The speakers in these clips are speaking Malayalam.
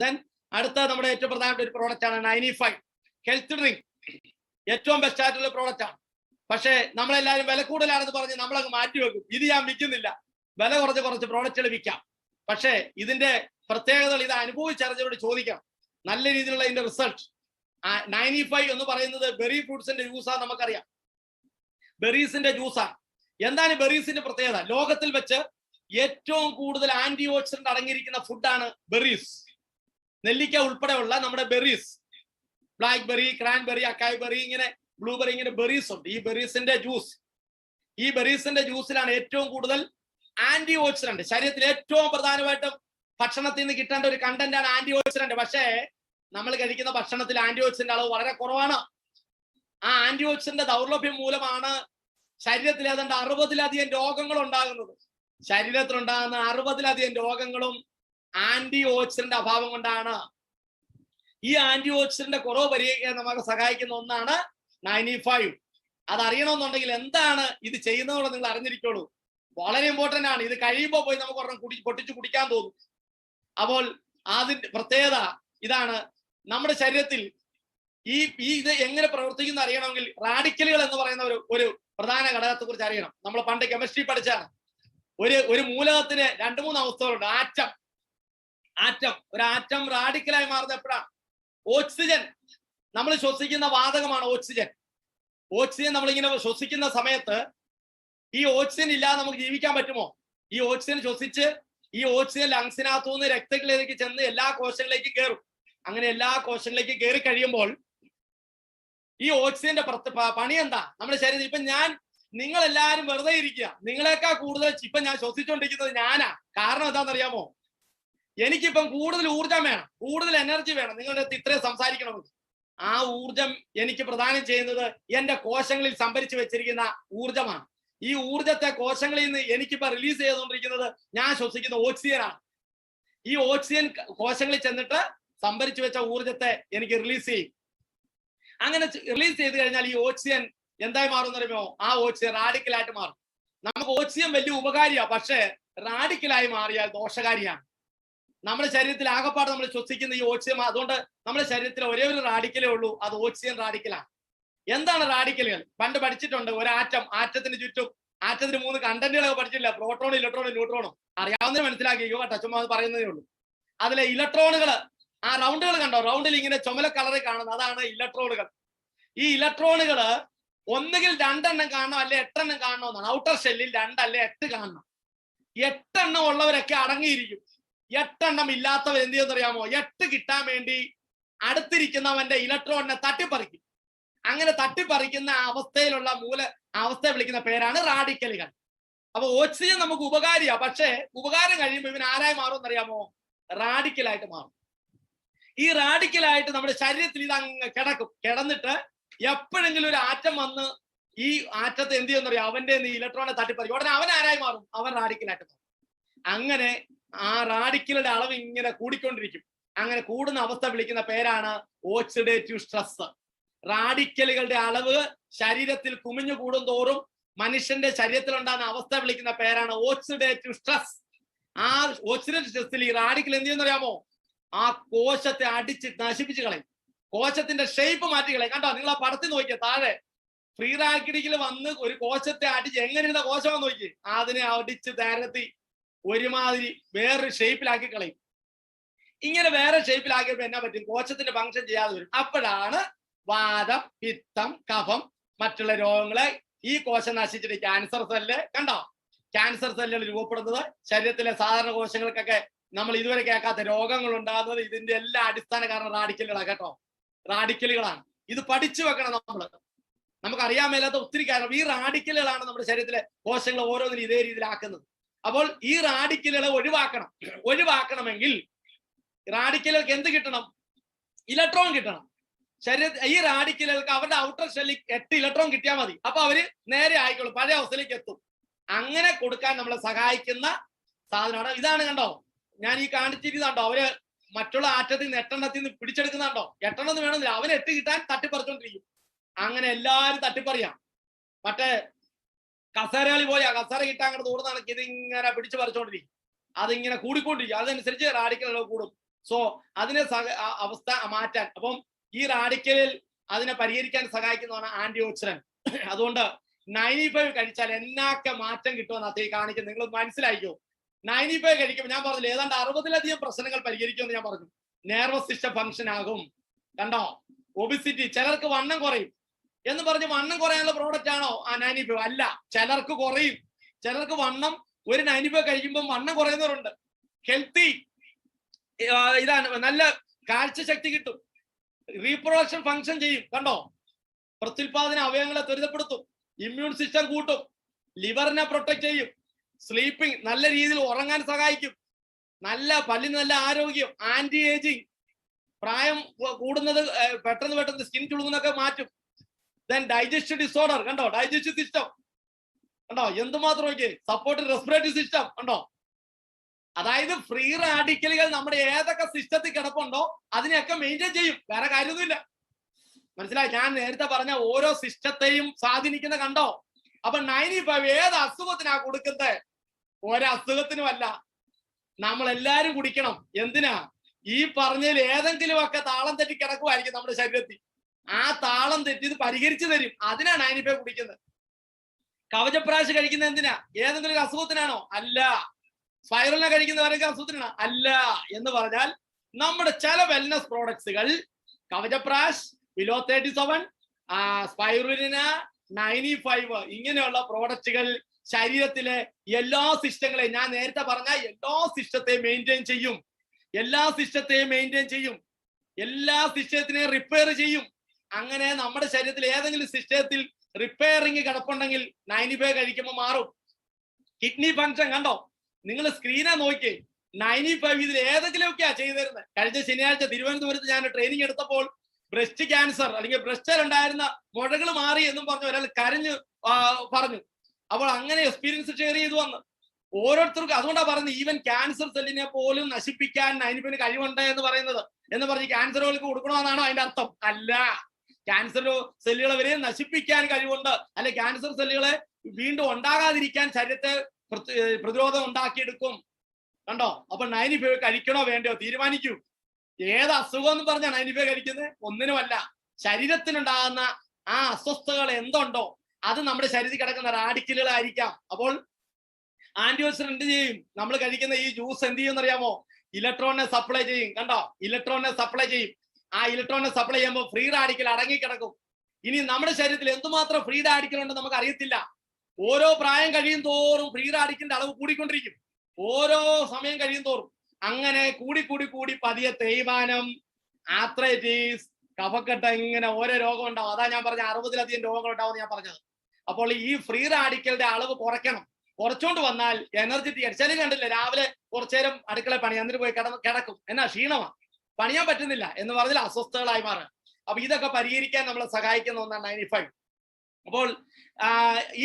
ദെൻ അടുത്ത നമ്മുടെ ഏറ്റവും പ്രധാനപ്പെട്ട ഒരു പ്രോഡക്റ്റ് ആണ് 95 ഹെൽത്ത് ഡ്രിങ്ക്. ഏറ്റവും ബെസ്റ്റ് ആയിട്ടുള്ള പ്രോഡക്റ്റ് ആണ്. പക്ഷേ നമ്മളെല്ലാവരും വില കൂടുതലാണെന്ന് പറഞ്ഞ് നമ്മളങ്ങ് മാറ്റിവെക്കും. ഇത് ഞാൻ വിൽക്കുന്നില്ല, വില കുറച്ച് പ്രോഡക്റ്റുകൾ വിൽക്കാം. പക്ഷേ ഇതിന്റെ പ്രത്യേകതകൾ ഇത് അനുഭവിച്ചറിഞ്ഞവരോട് ചോദിക്കാം. നല്ല രീതിയിലുള്ള ഇതിന്റെ റിസൾട്ട്. 95 എന്ന് പറയുന്നത് ബെറി ഫ്രൂട്ട്സിന്റെ ജ്യൂസാണ്. നമുക്കറിയാം, ബെറീസിന്റെ ജ്യൂസാണ്. എന്താണ് ബെറീസിന്റെ പ്രത്യേകത? ലോകത്തിൽ വെച്ച് ഏറ്റവും കൂടുതൽ ആന്റി ഓക്സിഡന്റ് അടങ്ങിയിരിക്കുന്ന ഫുഡാണ് ബെറീസ്. നെല്ലിക്ക ഉൾപ്പെടെയുള്ള നമ്മുടെ berries, black berry, cranberry, acai berry, ഇങ്ങനെ ബ്ലൂബെറി, ഇങ്ങനെ ബെറീസ് ഉണ്ട്. ഈ ബെറീസിന്റെ ജ്യൂസിലാണ് ഏറ്റവും കൂടുതൽ ആന്റി ഓക്സിഡന്റ്. ശരീരത്തിൽ ഏറ്റവും പ്രധാനമായിട്ടും ഭക്ഷണത്തിൽ നിന്ന് കിട്ടേണ്ട ഒരു കണ്ടന്റ് ആണ് ആന്റി ഓക്സിഡന്റ്. പക്ഷേ നമ്മൾ കഴിക്കുന്ന ഭക്ഷണത്തിൽ ആന്റി ഓക്സിഡന്റ് അളവ് വളരെ കുറവാണ്. ആ ആന്റി ഓക്സിഡന്റ് ദൗർലഭ്യം മൂലമാണ് ശരീരത്തിൽ ഏതാണ്ട് 60-ലധികം രോഗങ്ങൾ ഉണ്ടാകുന്നത്. ശരീരത്തിലുണ്ടാകുന്ന 60-ലധികം രോഗങ്ങളും ആന്റി ഓക്സിഡന്റ് അഭാവം കൊണ്ടാണ്. ഈ ആന്റി ഓക്സിഡന്റ് കുറവ് പരിഹരിക്കാൻ നമുക്ക് സഹായിക്കുന്ന ഒന്നാണ് 95. അത് അറിയണമെന്നുണ്ടെങ്കിൽ എന്താണ് ഇത് ചെയ്യുന്നതെന്ന് നിങ്ങൾ അറിഞ്ഞിരിക്കുള്ളൂ. വളരെ ഇമ്പോർട്ടന്റ് ആണ്. ഇത് കഴിയുമ്പോൾ പോയി നമുക്ക് ഒരെണ്ണം പൊട്ടിച്ച് കുടിക്കാൻ തോന്നും. അപ്പോൾ അതിന്റെ പ്രത്യേകത ഇതാണ്. നമ്മുടെ ശരീരത്തിൽ ഇത് എങ്ങനെ പ്രവർത്തിക്കുന്ന അറിയണമെങ്കിൽ റാഡിക്കലുകൾ എന്ന് പറയുന്ന ഒരു പ്രധാന ഘടകത്തെ കുറിച്ച് അറിയണം. നമ്മൾ പണ്ട് കെമിസ്ട്രി പഠിച്ചാണ്. ഒരു മൂലകത്തിന് 2-3 അവസ്ഥകളുണ്ട്. ഒരു ആറ്റം റാഡിക്കലായി മാറുന്നത് എപ്പോഴാണ്? ഓക്സിജൻ, നമ്മൾ ശ്വസിക്കുന്ന വാതകമാണ് ഓക്സിജൻ. നമ്മളിങ്ങനെ ശ്വസിക്കുന്ന സമയത്ത് ഈ ഓക്സിജൻ ഇല്ലാതെ നമുക്ക് ജീവിക്കാൻ പറ്റുമോ? ഈ ഓക്സിജൻ ശ്വസിച്ച് ഈ ഓക്സിജൻ ലങ്സിനകത്തുനിന്ന് രക്തത്തിലേക്ക് ചെന്ന് എല്ലാ കോശങ്ങളിലേക്കും കയറും. അങ്ങനെ എല്ലാ കോശങ്ങളിലേക്ക് കയറി കഴിയുമ്പോൾ ഈ ഓക്സിജന്റെ പണി എന്താ? നമ്മുടെ ശരീരത്തിൽ ഇപ്പൊ നിങ്ങൾ എല്ലാവരും വെറുതെ ഇരിക്കുക. നിങ്ങളെക്കാൾ കൂടുതൽ ഇപ്പൊ ഞാൻ ശ്വസിച്ചുകൊണ്ടിരിക്കുന്നത് ഞാനാ. കാരണം എന്താണെന്നറിയാമോ? എനിക്കിപ്പം കൂടുതൽ ഊർജം വേണം, കൂടുതൽ എനർജി വേണം നിങ്ങളുടെ അടുത്ത് ഇത്രയും സംസാരിക്കണമെന്ന്. ആ ഊർജം എനിക്ക് പ്രദാനം ചെയ്യുന്നത് എന്റെ കോശങ്ങളിൽ സംഭരിച്ചു വെച്ചിരിക്കുന്ന ഊർജമാണ്. ഈ ഊർജത്തെ കോശങ്ങളിൽ നിന്ന് എനിക്കിപ്പോ റിലീസ് ചെയ്തുകൊണ്ടിരിക്കുന്നത് ഞാൻ ശ്വസിക്കുന്ന ഓക്സിജനാണ്. ഈ ഓക്സിജൻ കോശങ്ങളിൽ ചെന്നിട്ട് സംഭരിച്ചു വെച്ച ഊർജത്തെ എനിക്ക് റിലീസ് ചെയ്യും. അങ്ങനെ റിലീസ് ചെയ്ത് കഴിഞ്ഞാൽ ഈ ഓക്സിജൻ എന്തായി മാറും അറിയുമോ? ആ ഓക്സിജൻ റാഡിക്കലായിട്ട് മാറും. നമുക്ക് ഓക്സിജൻ വലിയ ഉപകാരിയാണ്, പക്ഷേ റാഡിക്കലായി മാറിയാൽ ദോഷകാരിയാണ്. നമ്മുടെ ശരീരത്തിൽ ആകപ്പാട് നമ്മൾ ശ്വസിക്കുന്ന ഈ ഓക്സിജൻ, അതുകൊണ്ട് നമ്മുടെ ശരീരത്തിൽ ഒരേ ഒരു റാഡിക്കലേ ഉള്ളൂ, അത് ഓക്സിജൻ റാഡിക്കലാണ്. എന്താണ് റാഡിക്കലുകൾ? പണ്ട് പഠിച്ചിട്ടുണ്ട്. ആറ്റത്തിന് ചുറ്റും 3 കണ്ടന്റുകളൊക്കെ പഠിച്ചില്ല. പ്രോട്ടോണും ഇലക്ട്രോണും ന്യൂട്രോണും. അറിയാവുന്നതിന് മനസ്സിലാക്കിയോ കേട്ടോ, ചുമ്മാ അത് പറയുന്നതേ ഉള്ളൂ. അതിലെ ഇലക്ട്രോണുകൾ, ആ റൗണ്ടുകൾ കണ്ടോ? റൗണ്ടിൽ ഇങ്ങനെ ചുമല കളറിൽ കാണുന്നത് അതാണ് ഇലക്ട്രോണുകൾ. ഈ ഇലക്ട്രോണുകൾ ഒന്നുകിൽ 2 എണ്ണം കാണണം, അല്ലെ 8 എണ്ണം കാണണമെന്നാണ്. ഔട്ടർ ഷെല്ലിൽ 2 അല്ലെ 8 കാണണം. 8 എണ്ണം ഉള്ളവരൊക്കെ അടങ്ങിയിരിക്കും. 8 എണ്ണം ഇല്ലാത്തവർ എന്ത് ചെയ്യുമെന്നറിയാമോ? 8 കിട്ടാൻ വേണ്ടി അടുത്തിരിക്കുന്നവന്റെ ഇലക്ട്രോണിനെ തട്ടിപ്പറിക്കും. അങ്ങനെ തട്ടിപ്പറിക്കുന്ന അവസ്ഥയിലുള്ള അവസ്ഥയെ വിളിക്കുന്ന പേരാണ് റാഡിക്കലുകൾ. അപ്പൊ ഓക്സിജൻ നമുക്ക് ഉപകാരിയാ, പക്ഷേ ഉപകാരം കഴിയുമ്പോൾ ഇവൻ ആരായി മാറും എന്നറിയാമോ? റാഡിക്കലായിട്ട് മാറും. ഈ റാഡിക്കലായിട്ട് നമ്മുടെ ശരീരത്തിൽ ഇത് അങ്ങ് കിടന്നിട്ട് എപ്പോഴെങ്കിലും ഒരു ആറ്റം വന്ന് ഈ ആറ്റത്തെ എന്ത് ചെയ്യുന്നറിയാം? അവന്റെ ഇലക്ട്രോണെ തട്ടിപ്പറിക്കും. ഉടനെ അവൻ ആരായി മാറും? അവൻ റാഡിക്കലായിട്ട് മാറും. അങ്ങനെ ആ റാഡിക്കലുടെ അളവ് ഇങ്ങനെ കൂടിക്കൊണ്ടിരിക്കും. അങ്ങനെ കൂടുന്ന അവസ്ഥ വിളിക്കുന്ന പേരാണ് ഓക്സിഡേറ്റീവ് സ്ട്രെസ്. റാഡിക്കലുകളുടെ അളവ് ശരീരത്തിൽ കുമിഞ്ഞു കൂടും തോറും മനുഷ്യന്റെ ശരീരത്തിൽ ഉണ്ടാകുന്ന അവസ്ഥ വിളിക്കുന്ന പേരാണ് ഓക്സിഡേറ്റീവ് സ്ട്രെസ്. ആ ഓക്സിഡേറ്റീവ് സ്ട്രെസ്സിൽ ഈ റാഡിക്കൽ എന്ത് ചെയ്യുന്നറിയാമോ? ആ കോശത്തെ അടിച്ച് നശിപ്പിച്ച് കളയും. കോശത്തിന്റെ ഷേപ്പ് മാറ്റി കളയും. കണ്ടോ? നിങ്ങൾ ആ പടത്തിൽ നോക്കിയ താഴെ ഫ്രീ റാഡിക്കൽ വന്ന് ഒരു കോശത്തെ അടിച്ച് എങ്ങനെയുള്ള കോശമെന്ന് നോക്കി, അതിനെ അടിച്ച് തരത്തി ഒരുമാതിരി വേറൊരു ഷേപ്പിലാക്കി കളയും. ഇങ്ങനെ വേറെ ഷേപ്പിലാക്കിയപ്പോൾ എന്നാ പറ്റും? കോശത്തിന്റെ ഫംഗ്ഷൻ ചെയ്യാതെ വരും. അപ്പോഴാണ് വാതം, പിത്തം, കഫം, മറ്റുള്ള രോഗങ്ങളെ ഈ കോശം നശിച്ചിട്ട് ക്യാൻസർ സെല്ല്, കണ്ടോ? ക്യാൻസർ സെല്ലുകൾ രൂപപ്പെടുന്നത്, ശരീരത്തിലെ സാധാരണ കോശങ്ങൾക്കൊക്കെ നമ്മൾ ഇതുവരെ കേൾക്കാത്ത രോഗങ്ങൾ ഉണ്ടാകുന്നത് ഇതിന്റെ എല്ലാ അടിസ്ഥാന കാരണം റാഡിക്കലുകളാണ് കേട്ടോ. റാഡിക്കലുകളാണ്. ഇത് പഠിച്ചു വെക്കണം. നമുക്കറിയാൻ മേലാത്ത ഒത്തിരി കാരണം ഈ റാഡിക്കലുകളാണ് നമ്മുടെ ശരീരത്തിലെ കോശങ്ങൾ ഓരോന്നിനും ഇതേ രീതിയിലാക്കുന്നത്. അപ്പോൾ ഈ റാഡിക്കലുകളെ ഒഴിവാക്കണമെങ്കിൽ റാഡിക്കലുകൾക്ക് എന്ത് കിട്ടണം? ഇലക്ട്രോൺ കിട്ടണം. ഈ റാഡിക്കലുകൾക്ക് അവരുടെ ഔട്ടർ ഷെല്ലിൽ 8 ഇലക്ട്രോൺ കിട്ടിയാൽ മതി. അപ്പൊ അവര് നേരെ ആയിക്കോളും, പഴയ അവസ്ഥയിലേക്ക് എത്തും. അങ്ങനെ കൊടുക്കാൻ നമ്മളെ സഹായിക്കുന്ന സാധനമാണ്. ഇതാണ് കണ്ടോ, ഞാൻ ഈ കാണിച്ചിരുന്നുണ്ടോ? അവര് മറ്റുള്ള ആറ്റത്തിൽ നിന്ന് 8 എണ്ണത്തിൽ നിന്ന് പിടിച്ചെടുക്കുന്നുണ്ടോ? 8 എണ്ണം വേണമെന്നില്ല, അവന് 8 കിട്ടാൻ തട്ടിപ്പറിച്ചോണ്ടിരിക്കും. അങ്ങനെ എല്ലാവരും തട്ടിപ്പറിയാം. മറ്റേ കസേരകളി പോയാ കസേര കിട്ടാൻ അങ്ങോട്ട് തോന്നുന്നതാണ് ഇതിങ്ങനെ പിടിച്ചു പറിച്ചോണ്ടിരിക്കും. അതിങ്ങനെ കൂടിക്കൊണ്ടിരിക്കും. അതനുസരിച്ച് റാഡിക്കലുകൾ കൂടും. സോ അതിനെ അവസ്ഥ മാറ്റാൻ, അപ്പം ഈ റാഡിക്കലിൽ അതിനെ പരിഹരിക്കാൻ സഹായിക്കുന്നതാണ് ആന്റി ഓക്സിഡന്റ്. അതുകൊണ്ട് 95 കഴിച്ചാൽ എന്നൊക്കെ മാറ്റം കിട്ടുമെന്ന് അദ്ദേഹം കാണിക്കുന്നത് നിങ്ങൾ മനസ്സിലായിക്കോ. 95 കഴിക്കുമ്പോൾ ഞാൻ പറഞ്ഞില്ല ഏതാണ്ട് 60-ലധികം പ്രശ്നങ്ങൾ പരിഹരിക്കുമെന്ന് ഞാൻ പറഞ്ഞു. നെർവസ് സിസ്റ്റം ഫംഗ്ഷൻ ആകും, കണ്ടോ. ഒബിസിറ്റി, ചിലർക്ക് വണ്ണം കുറയും എന്ന് പറഞ്ഞ് വണ്ണം കുറയാനുള്ള പ്രോഡക്റ്റ് ആണോ ആ 95? അല്ല, ചിലർക്ക് കുറയും, ചിലർക്ക് വണ്ണം ഒരു 95 കഴിക്കുമ്പോൾ വണ്ണം കുറയുന്നവരുണ്ട്. ഹെൽത്തി ഇതാണ്, നല്ല കാഴ്ചശക്തി കിട്ടും, റീപ്രൊഡക്ഷൻ ഫംഗ്ഷൻ ചെയ്യും, കണ്ടോ. പ്രത്യുൽപാദന അവയവങ്ങളെ ത്വരിതപ്പെടുത്തും, ഇമ്മ്യൂൺ സിസ്റ്റം കൂട്ടും, ലിവറിനെ പ്രൊട്ടക്ട് ചെയ്യും, സ്ലീപ്പിംഗ് നല്ല രീതിയിൽ ഉറങ്ങാൻ സഹായിക്കും, നല്ല പല്ലിന് നല്ല ആരോഗ്യം, ആന്റി ഏജിങ്, പ്രായം കൂടുന്നത് പെട്ടെന്ന് സ്കിൻ ചുളുങ്ങുന്നൊക്കെ മാറ്റും. ദെൻ ഡൈജസ്റ്റീവ് ഡിസോർഡർ, കണ്ടോ, ഡൈജസ്റ്റീവ് സിസ്റ്റം കണ്ടോ എന്തുമാത്രം നോക്കിയേ, സപ്പോർട്ട് റെസ്പിറേറ്ററി സിസ്റ്റം കണ്ടോ. അതായത് ഫ്രീ റാഡിക്കലുകൾ നമ്മുടെ ഏതൊക്കെ സിസ്റ്റത്തിൽ കിടപ്പുണ്ടോ അതിനെയൊക്കെ മെയിൻറ്റെയിൻ ചെയ്യും, വേറെ കാര്യമൊന്നുമില്ല. മനസ്സിലായി? ഞാൻ നേരത്തെ പറഞ്ഞ ഓരോ സിസ്റ്റത്തെയും സ്വാധീനിക്കുന്ന കണ്ടോ. അപ്പൊ 95 ഏത് അസുഖത്തിനാ കൊടുക്കുന്നത്? ഒരസുഖത്തിനുമല്ല. നമ്മൾ എല്ലാരും കുടിക്കണം. എന്തിനാ? ഈ പറഞ്ഞതിൽ ഏതെങ്കിലുമൊക്കെ താളം തെറ്റി കിടക്കുമായിരിക്കും നമ്മുടെ ശരീരത്തിൽ. ആ താളം തെറ്റി ഇത് പരിഹരിച്ചു തരും. അതിനാ 95 കുടിക്കുന്നത്. കവചപ്രാശ് കഴിക്കുന്നത് എന്തിനാ? ഏതെങ്കിലും ഒരു അസുഖത്തിനാണോ? അല്ല. സ്പൈറലിനെ കഴിക്കുന്നവരൊക്കെ അസുഖത്തിനാണ്? അല്ല. എന്ന് പറഞ്ഞാൽ നമ്മുടെ ചില വെൽനസ് പ്രോഡക്ട്സുകൾ, കവചപ്രാശ്, ബിലോ 37, സ്പൈറുലിന, 95 ഇങ്ങനെയുള്ള പ്രോഡക്റ്റുകൾ ശരീരത്തിലെ എല്ലാ സിസ്റ്റങ്ങളെയും, ഞാൻ നേരത്തെ പറഞ്ഞ എല്ലാ സിസ്റ്റത്തെയും മെയിൻറ്റെയിൻ ചെയ്യും, എല്ലാ സിസ്റ്റത്തിനെയും റിപ്പയർ ചെയ്യും. അങ്ങനെ നമ്മുടെ ശരീരത്തിൽ ഏതെങ്കിലും സിസ്റ്റത്തിൽ റിപ്പയറിങ് കിടപ്പുണ്ടെങ്കിൽ 95 കഴിക്കുമ്പോൾ മാറും. കിഡ്നി ഫംഗ്ഷൻ കണ്ടോ, നിങ്ങൾ സ്ക്രീനെ നോക്കി 95 ഇതിൽ ഏതെങ്കിലുമൊക്കെയാ ചെയ്തു തരുന്നത്. കഴിഞ്ഞ ശനിയാഴ്ച തിരുവനന്തപുരത്ത് ഞാൻ ട്രെയിനിങ് എടുത്തപ്പോൾ ബ്രസ്റ്റ് ക്യാൻസർ അല്ലെങ്കിൽ ബ്രസ്റ്റിൽ ഉണ്ടായിരുന്ന മുഴകൾ മാറി എന്നും പറഞ്ഞു ഒരാൾ കരഞ്ഞു പറഞ്ഞു. അപ്പോൾ അങ്ങനെ എക്സ്പീരിയൻസ് ഷെയർ ചെയ്തു വന്ന് ഓരോരുത്തർക്കും. അതുകൊണ്ടാണ് പറയുന്നത് ഈവൻ ക്യാൻസർ സെല്ലിനെ പോലും നശിപ്പിക്കാൻ 95 കഴിവുണ്ട് എന്ന് പറയുന്നത്. എന്ന് പറഞ്ഞ് ക്യാൻസറുകൾക്ക് കൊടുക്കണമെന്നാണോ അതിന്റെ അർത്ഥം? അല്ല. ക്യാൻസർ സെല്ലുകളെ വരെ നശിപ്പിക്കാൻ കഴിവുണ്ട്, അല്ലെ ക്യാൻസർ സെല്ലുകളെ വീണ്ടും ഉണ്ടാകാതിരിക്കാൻ ശരീരത്തെ പ്രതിരോധം ഉണ്ടാക്കിയെടുക്കും. കണ്ടോ? അപ്പൊ 95 കഴിക്കണോ വേണ്ടയോ തീരുമാനിക്കൂ. ഏത് അസുഖം എന്ന് പറഞ്ഞാൽ 95 കഴിക്കുന്നത്? ഒന്നിനുമല്ല. ശരീരത്തിനുണ്ടാകുന്ന ആ അസ്വസ്ഥതകൾ എന്തുണ്ടോ അത് നമ്മുടെ ശരീരത്തിൽ കിടക്കുന്ന റാഡിക്കലുകളായിരിക്കാം. അപ്പോൾ ആന്റി ഓക്സിഡന്റ് എന്ത് ചെയ്യും? നമ്മൾ കഴിക്കുന്ന ഈ ജ്യൂസ് എന്ത് ചെയ്യും എന്നറിയാമോ? ഇലക്ട്രോണിനെ സപ്ലൈ ചെയ്യും. കണ്ടോ? ഇലക്ട്രോണിനെ സപ്ലൈ ചെയ്യും. ആ ഇലക്ട്രോണിനെ സപ്ലൈ ചെയ്യുമ്പോൾ ഫ്രീ റാഡിക്കൽ അടങ്ങിക്കിടക്കും. ഇനി നമ്മുടെ ശരീരത്തിൽ എന്തുമാത്രം ഫ്രീ റാഡിക്കൽ ഉണ്ടെന്ന് നമുക്ക് അറിയത്തില്ല. ഓരോ പ്രായം കഴിയും തോറും ഫ്രീ റാഡിക്കലിന്റെ അളവ് കൂടിക്കൊണ്ടിരിക്കും. ഓരോ സമയം കഴിയും തോറും അങ്ങനെ കൂടി പതിയെ തേയ്മാനം, ആർത്രൈറ്റിസ്, കഫക്കെട്ട്, ഇങ്ങനെ ഓരോ രോഗം ഉണ്ടാവും. അതാ ഞാൻ പറഞ്ഞ 60-ലധികം രോഗങ്ങൾ ഉണ്ടാവും ഞാൻ പറഞ്ഞത്. അപ്പോൾ ഈ ഫ്രീ റാഡിക്കലിന്റെ അളവ് കുറയ്ക്കണം. കുറച്ചോണ്ട് വന്നാൽ എനർജറ്റിക്. ചില കണ്ടില്ല, രാവിലെ കുറച്ചു നേരം അടുക്കള പണി എന്നിട്ട് പോയി കിടക്കും, എന്നാ ക്ഷീണമാണ്, പണിയാൻ പറ്റുന്നില്ല എന്ന് പറഞ്ഞാൽ അസ്വസ്ഥകളായി മാറുക. അപ്പൊ ഇതൊക്കെ പരിഹരിക്കാൻ നമ്മളെ സഹായിക്കുന്ന ഒന്നാണ് 95. അപ്പോൾ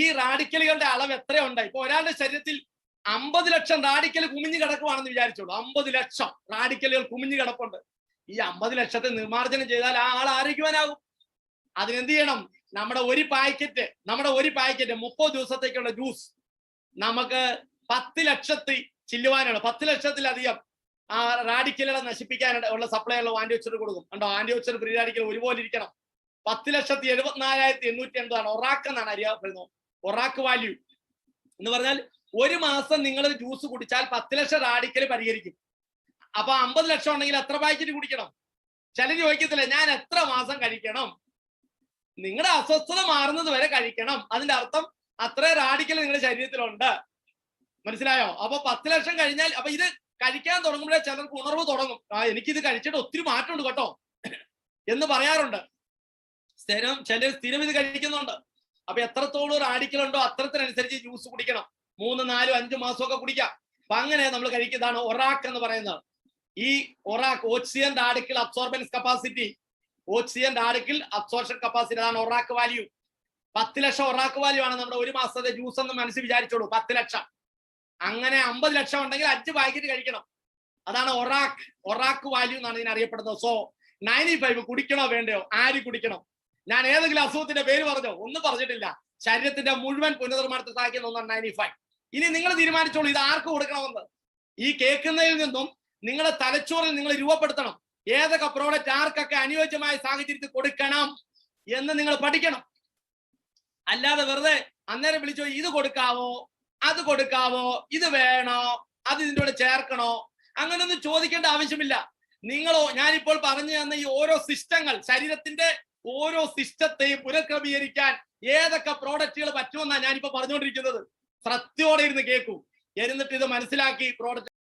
ഈ റാഡിക്കലുകളുടെ അളവ് എത്രയുണ്ട്? ഇപ്പൊ ഒരാളുടെ ശരീരത്തിൽ 50 ലക്ഷം റാഡിക്കൽ കുമിഞ്ഞു കിടക്കുവാണെന്ന് വിചാരിച്ചോളൂ. 50 ലക്ഷം റാഡിക്കലുകൾ കുമിഞ്ഞു കിടപ്പുണ്ട്. ഈ 50 ലക്ഷത്തെ നിർമ്മാർജ്ജനം ചെയ്താൽ ആ ആൾ ആരോഗ്യവാനാകും. അതിനെന്ത് ചെയ്യണം? നമ്മുടെ ഒരു പാക്കറ്റ് 30 ദിവസത്തേക്കുള്ള ജ്യൂസ് നമുക്ക് 10 ലക്ഷത്തിൽ ചില്ലുവാനാണ്. 10 ലക്ഷത്തിലധികം റാഡിക്കലുകളെ നശിപ്പിക്കാനുള്ള ഉള്ള സപ്ലൈ ഉള്ള ആന്റി ഓക്സിഡന്റ് കൊടുക്കും. കണ്ടോ? ആന്റി ഓക്സിഡന്റ് ഫ്രീ റാഡിക്കൽ ഒരുപോലെ ഇരിക്കണം. 10,74,880 ഒറാക്ക് എന്നാണ് അറിയപ്പെടുന്നത്. ഒറാക്ക് വാല്യൂ എന്ന് പറഞ്ഞാൽ ഒരു മാസം നിങ്ങൾ ജ്യൂസ് കുടിച്ചാൽ 10 ലക്ഷം റാഡിക്കൽ പരിഹരിക്കും. അപ്പൊ 50 ലക്ഷം ഉണ്ടെങ്കിൽ എത്ര പാക്കറ്റ് കുടിക്കണം? ചിലർ ചോദിക്കത്തില്ല ഞാൻ എത്ര മാസം കഴിക്കണം? നിങ്ങളുടെ അസ്വസ്ഥത മാറുന്നത് വരെ കഴിക്കണം. അതിന്റെ അർത്ഥം അത്ര റാഡിക്കൽ നിങ്ങളുടെ ശരീരത്തിലുണ്ട്. മനസ്സിലായോ? അപ്പൊ 10 ലക്ഷം കഴിഞ്ഞാൽ, അപ്പൊ ഇത് കഴിക്കാൻ തുടങ്ങുമ്പോഴേ ചിലർക്ക് ഉണർവ് തുടങ്ങും. എനിക്കിത് കഴിച്ചിട്ട് ഒത്തിരി മാറ്റമുണ്ട് കേട്ടോ എന്ന് പറയാറുണ്ട്. സ്ഥിരം ഇത് കഴിക്കുന്നുണ്ട്. അപ്പൊ എത്രത്തോളം റാഡിക്കൽ ഉണ്ടോ അത്രത്തിനനുസരിച്ച് ജ്യൂസ് കുടിക്കണം. 3, 4, 5 മാസമൊക്കെ കുടിക്കാം. അപ്പൊ അങ്ങനെ നമ്മൾ കഴിക്കുന്നതാണ് ഒറാക്ക് എന്ന് പറയുന്നത്. ഈ ഒറാക്ക് ഓക്സിജൻ റാഡിക്കൽ അബ്സോർബൻസ് കപ്പാസിറ്റി, അതാണ് ഒറാക്ക് വാല്യൂ. 10 ലക്ഷം ഒറാക്ക് വാല്യൂ ആണ് നമ്മുടെ ഒരു മാസത്തെ ജ്യൂസ് എന്ന് മനസ്സിൽ വിചാരിച്ചോളൂ. 10 ലക്ഷം. അങ്ങനെ 50 ലക്ഷം ഉണ്ടെങ്കിൽ 5 പാക്കറ്റ് കഴിക്കണം. അതാണ് ഒറാക്ക് വാല്യൂ എന്നാണ് ഇതിനറിയപ്പെടുന്നത്. സോ 95 കുടിക്കണോ വേണ്ടയോ? ആര് കുടിക്കണം? ഞാൻ ഏതെങ്കിലും അസുഖത്തിന്റെ പേര് പറഞ്ഞോ? ഒന്നും പറഞ്ഞിട്ടില്ല. ശരീരത്തിന്റെ മുഴുവൻ പുനർനിർമ്മാണത്തെ സഹായിക്കുന്ന ഒന്നാണ് 95. ഇനി നിങ്ങൾ തീരുമാനിച്ചോളൂ ഇത് ആർക്ക് കൊടുക്കണമെന്ന്. ഈ കേൾക്കുന്നതിൽ നിന്നും നിങ്ങളുടെ തലച്ചോറിൽ നിങ്ങൾ രൂപപ്പെടുത്തണം. ഏതൊക്കെ പ്രോഡക്റ്റ് ആർക്കൊക്കെ അനുയോജ്യമായ സാഹചര്യത്തിൽ കൊടുക്കണം എന്ന് നിങ്ങൾ പഠിക്കണം. അല്ലാതെ വെറുതെ അന്നേരം വിളിച്ചോ ഇത് കൊടുക്കാവോ, അത് കൊടുക്കാവോ, ഇത് വേണോ, അത് ഇതിൻ്റെ കൂടെ ചേർക്കണോ, അങ്ങനൊന്നും ചോദിക്കേണ്ട ആവശ്യമില്ല. നിങ്ങളോ ഞാനിപ്പോൾ പറഞ്ഞു തന്ന ഈ ഓരോ സിസ്റ്റങ്ങൾ, ശരീരത്തിന്റെ ഓരോ സിസ്റ്റത്തെയും പുനഃക്രമീകരിക്കാൻ ഏതൊക്കെ പ്രോഡക്റ്റുകൾ പറ്റുമെന്നാണ് ഞാനിപ്പോ പറഞ്ഞുകൊണ്ടിരിക്കുന്നത്. ശ്രദ്ധയോടെ ഇരുന്ന് കേൾക്കൂ. എന്നിട്ട് ഇത് മനസ്സിലാക്കി പ്രോഡക്റ്റ്